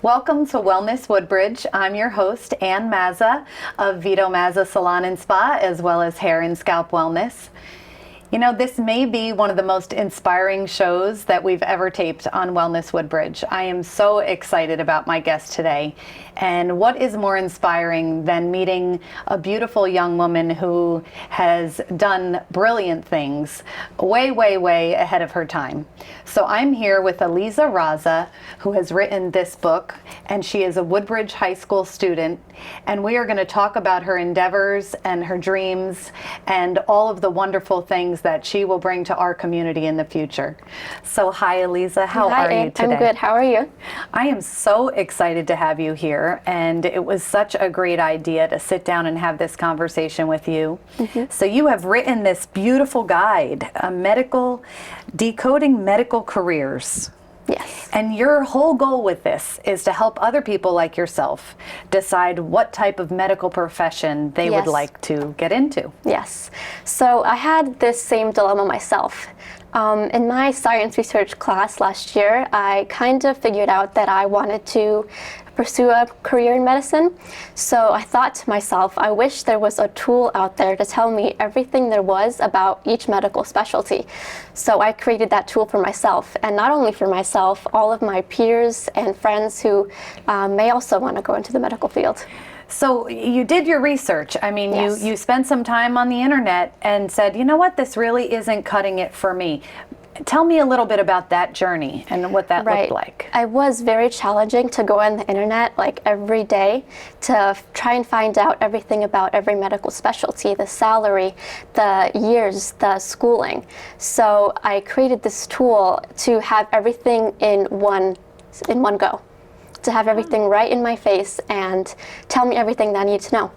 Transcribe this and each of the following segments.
Welcome to Wellness Woodbridge. I'm your host, Ann Mazza of Vito Mazza Salon and Spa, as well as Hair and Scalp Wellness. You know, this may be one of the most inspiring shows that we've ever taped on Wellness Woodbridge. I am so excited about my guest today. And what is more inspiring than meeting a beautiful young woman who has done brilliant things way, way, way ahead of her time. So I'm here with Aleeza Raza, who has written this book, and she is a Woodbridge High School student. And we are going to talk about her endeavors and her dreams and all of the wonderful things that she will bring to our community in the future. So hi, Aleeza. How are you today? I'm good. How are you? I am so excited to have you here. And it was such a great idea to sit down and have this conversation with you. So you have written this beautiful guide, Decoding Medical Careers. Yes. And your whole goal with this is to help other people like yourself decide what type of medical profession they would like to get into. Yes. So I had this same dilemma myself. In my science research class last year, I kind of figured out that I wanted to pursue a career in medicine. So I thought to myself, I wish there was a tool out there to tell me everything there was about each medical specialty. So I created that tool for myself, and not only for myself, all of my peers and friends who may also want to go into the medical field. So you did your research. I mean, you spent some time on the internet and said, you know what, this really isn't cutting it for me. Tell me a little bit about that journey and what that looked like. It was very challenging to go on the internet like every day to try and find out everything about every medical specialty, the salary, the years, the schooling. So I created this tool to have everything in one go, to have everything right in my face and tell me everything that I need to know.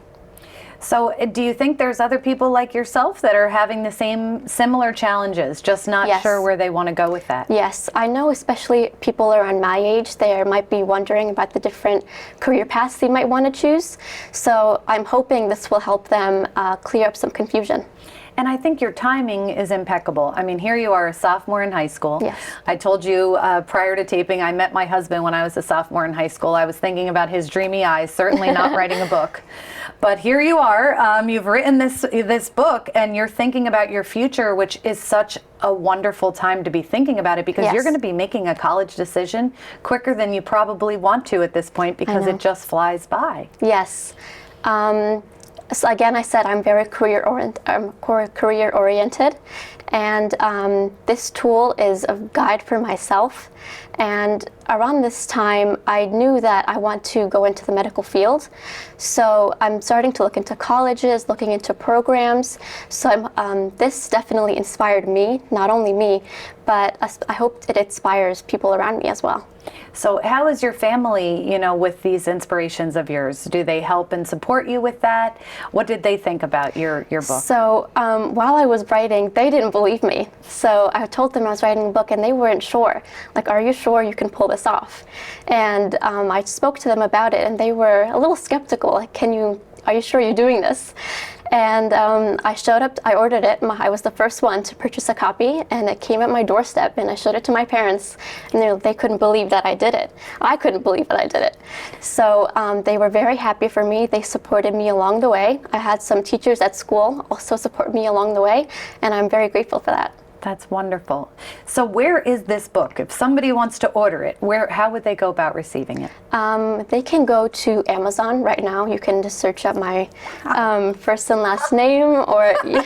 So do you think there's other people like yourself that are having the similar challenges, just not sure where they want to go with that? Yes, I know especially people around my age, they might be wondering about the different career paths they might want to choose. So I'm hoping this will help them clear up some confusion. And I think your timing is impeccable. I mean, here you are, a sophomore in high school. Yes. I told you prior to taping, I met my husband when I was a sophomore in high school. I was thinking about his dreamy eyes, certainly not writing a book. But here you are, you've written this book, and you're thinking about your future, which is such a wonderful time to be thinking about it, because you're going to be making a college decision quicker than you probably want to at this point, because it just flies by. Yes. So again, I said I'm very career oriented, and this tool is a guide for myself. And around this time, I knew that I want to go into the medical field. So I'm starting to look into colleges, looking into programs. So this definitely inspired me, not only me, but I hope it inspires people around me as well. So how is your family, with these inspirations of yours? Do they help and support you with that? What did they think about your book? So while I was writing, they didn't believe me. So I told them I was writing a book, and they weren't sure. Like, are you sure you can pull this off? And I spoke to them about it, and they were a little skeptical. Like, are you sure you're doing this? And I showed up, I ordered it. I was the first one to purchase a copy, and it came at my doorstep, and I showed it to my parents, and they couldn't believe that I did it. I couldn't believe that I did it. So they were very happy for me. They supported me along the way. I had some teachers at school also support me along the way, and I'm very grateful for that. That's wonderful. So where is this book? If somebody wants to order it, how would they go about receiving it? They can go to Amazon right now. You can just search up my first and last name, or you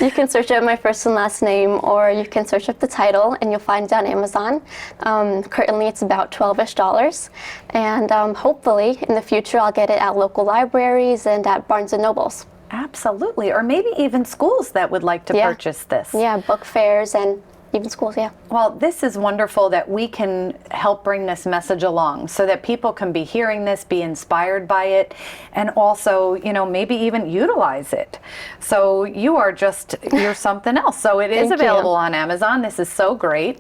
can search up my first and last name, or you can search up the title, and you'll find it on Amazon. Currently, it's about $12-ish, and hopefully in the future, I'll get it at local libraries and at Barnes and Nobles. Absolutely, or maybe even schools that would like to purchase this. Yeah, book fairs and even schools, Well, this is wonderful that we can help bring this message along so that people can be hearing this, be inspired by it, and also, maybe even utilize it. So you're something else. So it is available on Amazon. This is so great.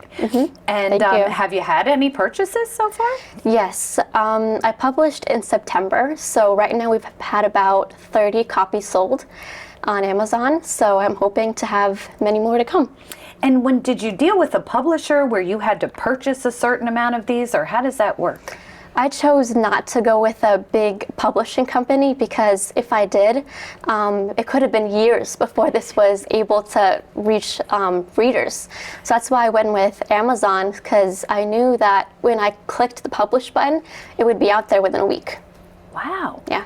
And have you had any purchases so far? Yes, I published in September. So right now we've had about 30 copies sold on Amazon. So I'm hoping to have many more to come. And when did you deal with a publisher where you had to purchase a certain amount of these, or how does that work? I chose not to go with a big publishing company because if I did, it could have been years before this was able to reach readers. So that's why I went with Amazon, because I knew that when I clicked the publish button, it would be out there within a week. Wow. Yeah.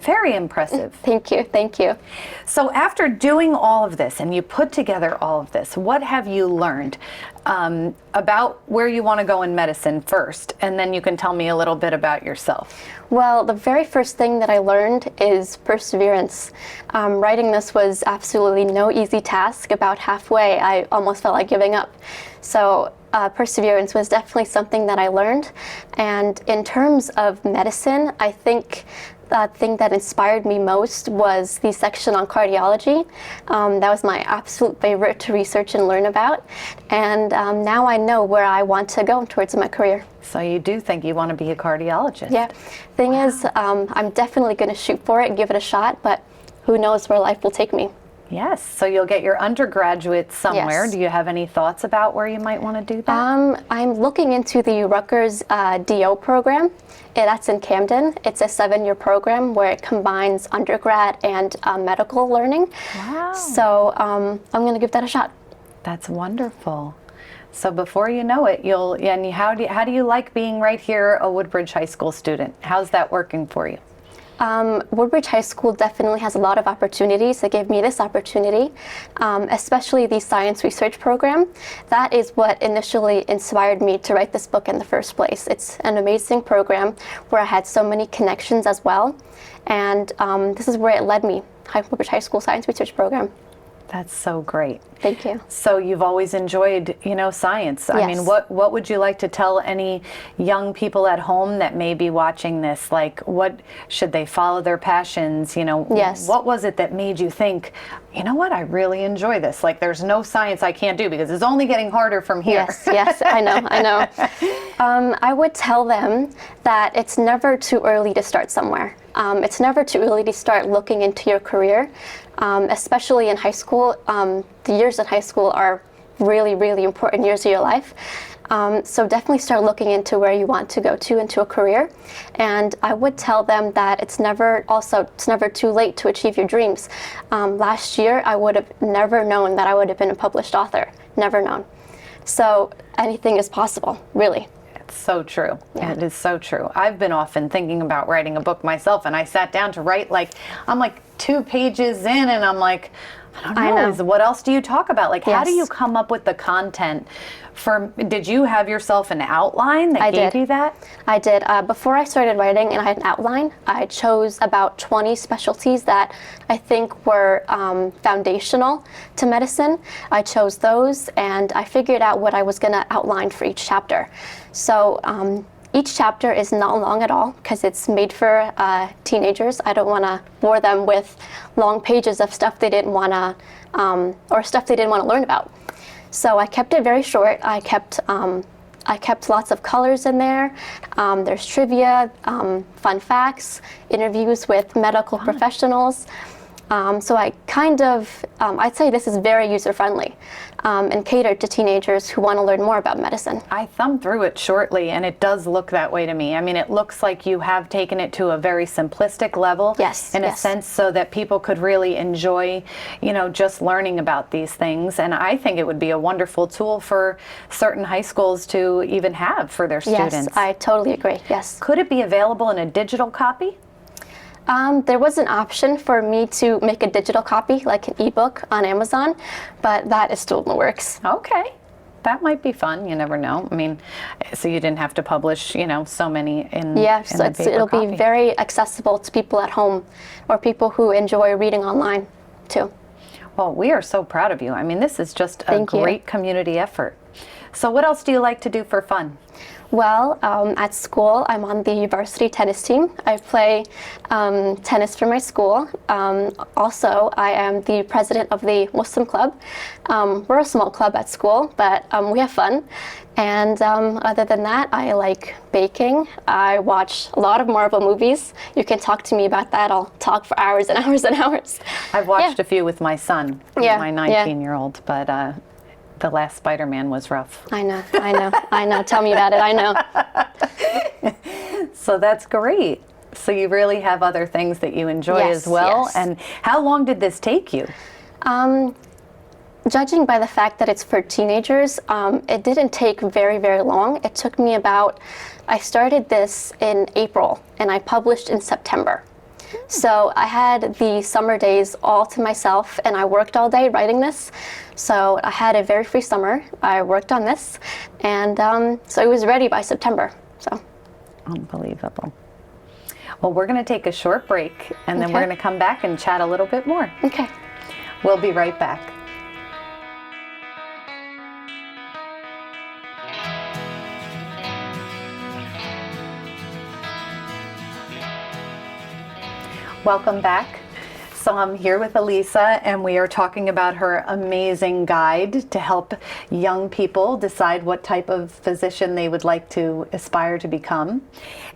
Very impressive. Thank you. Thank you. So after doing all of this and you put together all of this, what have you learned about where you want to go in medicine first? And then you can tell me a little bit about yourself. Well, the very first thing that I learned is perseverance. Writing this was absolutely no easy task. About halfway, I almost felt like giving up. So perseverance was definitely something that I learned. And in terms of medicine, I think the thing that inspired me most was the section on cardiology. That was my absolute favorite to research and learn about. And now I know where I want to go towards my career. So you do think you want to be a cardiologist? Yeah. Thing is, I'm definitely going to shoot for it and give it a shot, but who knows where life will take me. Yes, so you'll get your undergraduate somewhere. Yes. Do you have any thoughts about where you might want to do that? I'm looking into the Rutgers DO program. That's in Camden. It's a 7-year program where it combines undergrad and medical learning. Wow. So I'm going to give that a shot. That's wonderful. So before you know it, how do you like being right here a Woodbridge High School student? How's that working for you? Woodbridge High School definitely has a lot of opportunities. They gave me this opportunity, especially the science research program. That is what initially inspired me to write this book in the first place. It's an amazing program where I had so many connections as well. And this is where it led me, Woodbridge High School Science Research Program. That's so great. Thank you. So you've always enjoyed, science. I mean, what would you like to tell any young people at home that may be watching this? Like, what should they follow their passions? Yes. What was it that made you think, you know what, I really enjoy this? Like, there's no science I can't do because it's only getting harder from here. Yes, I know. I would tell them that it's never too early to start somewhere. It's never too early to start looking into your career, especially in high school. The years in high school are really, really important years of your life. So definitely start looking into where you want to go into a career. And I would tell them that it's never too late to achieve your dreams. Last year, I would have never known that I would have been a published author. Never known. So anything is possible, really. So true. Yeah. It is so true. I've been often thinking about writing a book myself, and I sat down to write, I'm like 2 pages in, and I'm like, I don't know. What else do you talk about? Like, how do you come up with the content? Did you have yourself an outline that gave you that? I did. Before I started writing and I had an outline, I chose about 20 specialties that I think were foundational to medicine. I chose those, and I figured out what I was going to outline for each chapter. So each chapter is not long at all because it's made for teenagers. I don't want to bore them with long pages of stuff they didn't want to, or stuff they didn't want to learn about. So I kept it very short. I kept lots of colors in there. There's trivia, fun facts, interviews with medical professionals. So I I'd say this is very user-friendly and catered to teenagers who want to learn more about medicine. I thumbed through it shortly, and it does look that way to me. I mean, it looks like you have taken it to a very simplistic level, in a sense, so that people could really enjoy, just learning about these things. And I think it would be a wonderful tool for certain high schools to even have for their students. Yes, I totally agree, yes. Could it be available in a digital copy? There was an option for me to make a digital copy, like an ebook on Amazon, but that is still in the works. Okay. That might be fun. You never know. I mean, so you didn't have to publish, so many in so the paper it'll copy. be very accessible to people at home or people who enjoy reading online, too. Well, we are so proud of you. I mean, this is just a great community effort. So what else do you like to do for fun? Well, at school, I'm on the varsity tennis team. I play tennis for my school. Also, I am the president of the Muslim club. We're a small club at school, but we have fun. And other than that, I like baking. I watch a lot of Marvel movies. You can talk to me about that. I'll talk for hours and hours and hours. I've watched a few with my son, my 19-year-old, but The last Spider-Man was rough. I know. Tell me about it. I know. So that's great. So you really have other things that you enjoy as well. Yes. And how long did this take you? Judging by the fact that it's for teenagers, it didn't take very, very long. It took me I started this in April and I published in September. So I had the summer days all to myself and I worked all day writing this. So I had a very free summer. I worked on this and so it was ready by September. So unbelievable. Well, we're going to take a short break and then Okay. we're going to come back and chat a little bit more. Okay. We'll be right back. Welcome back. So I'm here with Aleeza and we are talking about her amazing guide to help young people decide what type of physician they would like to aspire to become.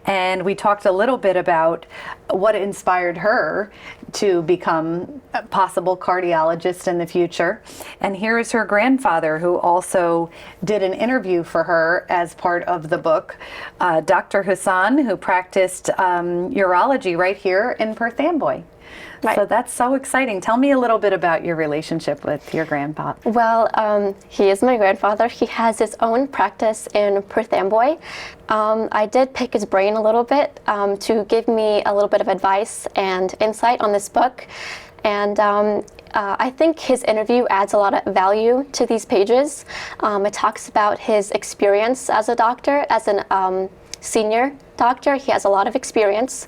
And we talked a little bit about what inspired her to become a possible cardiologist in the future. And here is her grandfather, who also did an interview for her as part of the book, Dr. Hassan, who practiced urology right here in Perth Amboy. Right. So that's so exciting. Tell me a little bit about your relationship with your grandpa. Well, he is my grandfather. He has his own practice in Perth Amboy. I did pick his brain a little bit to give me a little bit of advice and insight on this book. And I think his interview adds a lot of value to these pages. It talks about his experience as a doctor, as an senior doctor. He has a lot of experience.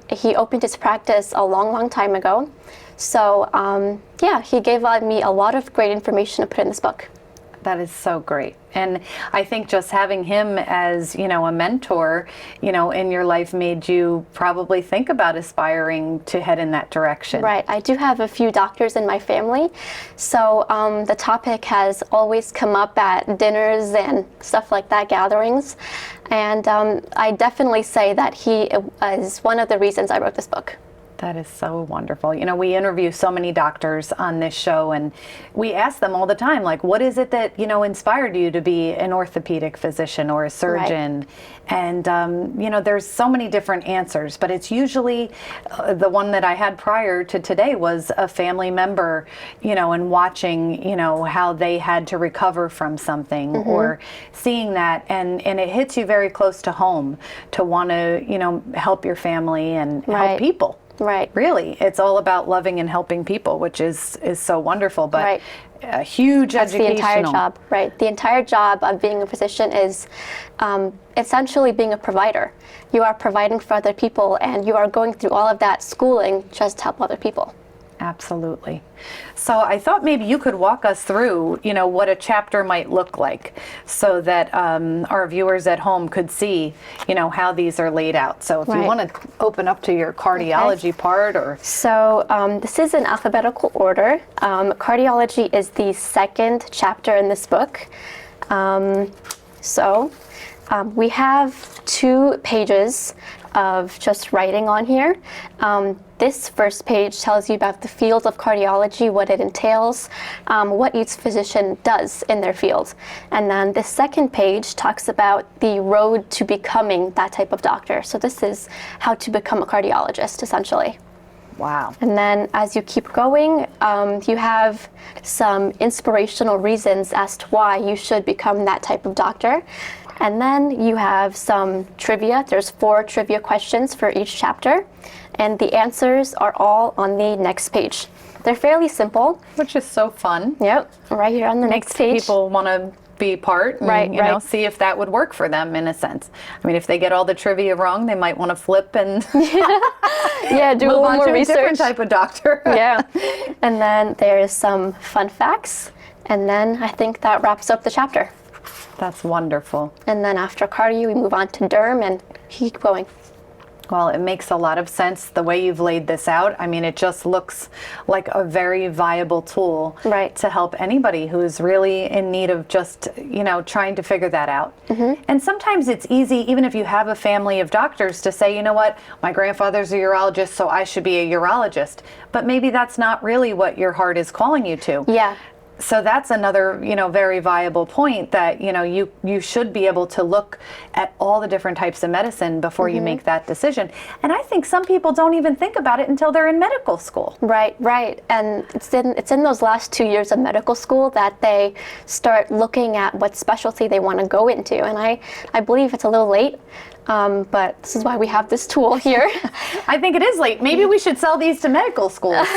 He opened his practice a long, long time ago. So yeah, he gave me a lot of great information to put in this book. That is so great. And I think just having him as, a mentor, in your life made you probably think about aspiring to head in that direction. Right. I do have a few doctors in my family. So the topic has always come up at dinners and stuff like that, gatherings. And I definitely say that he is one of the reasons I wrote this book. That is so wonderful. We interview so many doctors on this show and we ask them all the time, like, what is it that, inspired you to be an orthopedic physician or a surgeon? Right. And, there's so many different answers, but it's usually the one that I had prior to today was a family member, and watching, how they had to recover from something mm-hmm. or seeing that. And it hits you very close to home to want to, help your family and right. help people. Right. Really, it's all about loving and helping people, which is so wonderful, but right. a huge That's educational. the entire job, right? The entire job of being a physician is essentially being a provider. You are providing for other people and you are going through all of that schooling just to help other people. Absolutely. So I thought maybe you could walk us through, what a chapter might look like so that our viewers at home could see, how these are laid out. So if right. you want to open up to your cardiology okay. part or... So this is in alphabetical order. Cardiology is the second chapter in this book. We have 2 pages of just writing on here. This first page tells you about the field of cardiology, what it entails, what each physician does in their field. And then the second page talks about the road to becoming that type of doctor. So this is how to become a cardiologist, essentially. Wow. And then as you keep going, you have some inspirational reasons as to why you should become that type of doctor. And then you have some trivia. There's 4 trivia questions for each chapter. And the answers are all on the next page. They're fairly simple. Which is so fun. Yep, right here on the next page. People want to be part and right. see if that would work for them in a sense. I mean, if they get all the trivia wrong, they might want to flip and yeah, do a little more research. A different type of doctor. Yeah. And then there's some fun facts. And then I think that wraps up the chapter. That's wonderful. And then after cardio, we move on to derm and keep going. Well, it makes a lot of sense the way you've laid this out. I mean, it just looks like a very viable tool right. to help anybody who's really in need of just, trying to figure that out. Mm-hmm. And sometimes it's easy, even if you have a family of doctors, to say, my grandfather's a urologist, so I should be a urologist. But maybe that's not really what your heart is calling you to. Yeah. So that's another, very viable point that, you should be able to look at all the different types of medicine before you make that decision. And I think some people don't even think about it until they're in medical school. Right, right. And it's in those last 2 years of medical school that they start looking at what specialty they want to go into. And I believe it's a little late. But this is why we have this tool here. I think it is late. Maybe we should sell these to medical schools.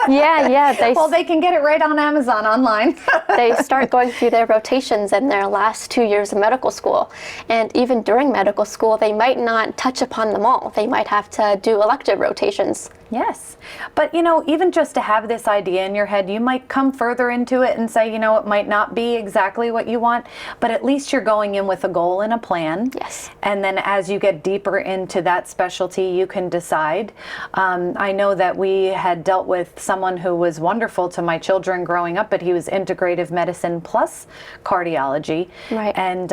Yeah. Well, they can get it right on Amazon online. They start going through their rotations in their last 2 years of medical school. And even during medical school, they might not touch upon them all. They might have to do elective rotations. Yes. But, even just to have this idea in your head, you might come further into it and say, it might not be exactly what you want, but at least you're going in with a goal and a plan. Yes. And then as you get deeper into that specialty, you can decide. I know that we had dealt with someone who was wonderful to my children growing up, but he was integrative medicine plus cardiology. Right. And,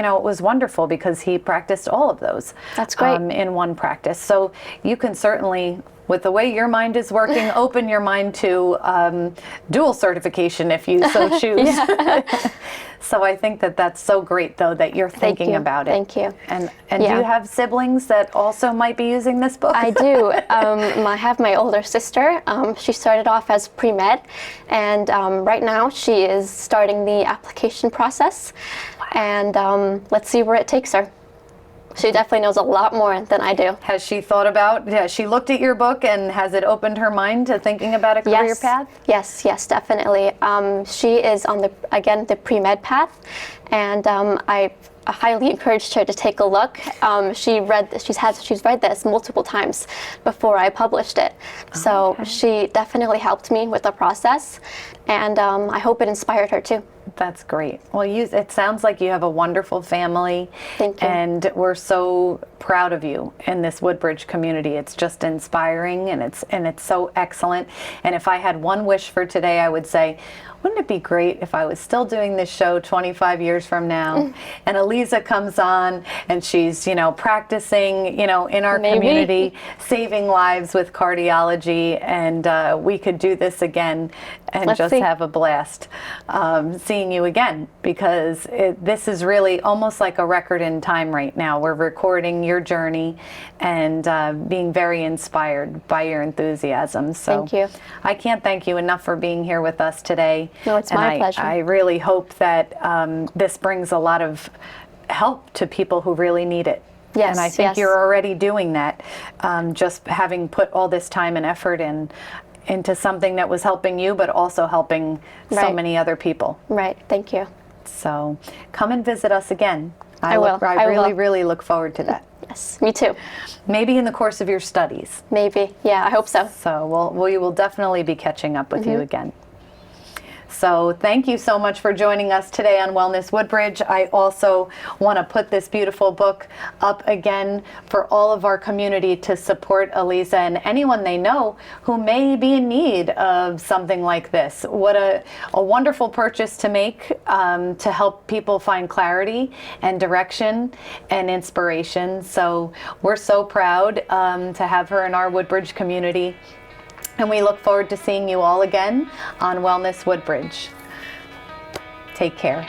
it was wonderful because he practiced all of those. That's great. In one practice. So you can certainly, with the way your mind is working, open your mind to dual certification if you so choose. So I think that that's so great, though, that you're thinking about it. Thank you. And do you have siblings that also might be using this book? I do. I have my older sister. She started off as pre-med, and right now she is starting the application process. And let's see where it takes her. She definitely knows a lot more than I do. Has she thought about, she looked at your book and has it opened her mind to thinking about a career path? Yes, definitely. She is on the pre-med path, and I highly encouraged her to take a look. She's read this multiple times before I published it. So she definitely helped me with the process, and I hope it inspired her too. That's great. Well, it sounds like you have a wonderful family. Thank you. And we're so proud of you in this Woodbridge community. It's just inspiring, and it's so excellent. And if I had one wish for today, I would say, wouldn't it be great if I was still doing this show 25 years from now and Aleeza comes on and she's, practicing, in our community, saving lives with cardiology, and we could do this again and have a blast seeing you again, because this is really almost like a record in time right now. We're recording your journey and being very inspired by your enthusiasm. So thank you. I can't thank you enough for being here with us today. No, it's my pleasure. I really hope that this brings a lot of help to people who really need it. Yes, and I think you're already doing that, just having put all this time and effort into something that was helping you, but also helping so many other people. Right, thank you. So come and visit us again. I will. I really look forward to that. Yes, me too. Maybe in the course of your studies. Maybe, yeah, I hope so. So we will definitely be catching up with you again. So thank you so much for joining us today on Wellness Woodbridge. I also want to put this beautiful book up again for all of our community to support Aleeza and anyone they know who may be in need of something like this. What a wonderful purchase to make to help people find clarity and direction and inspiration. So we're so proud to have her in our Woodbridge community. And we look forward to seeing you all again on Wellness Woodbridge. Take care.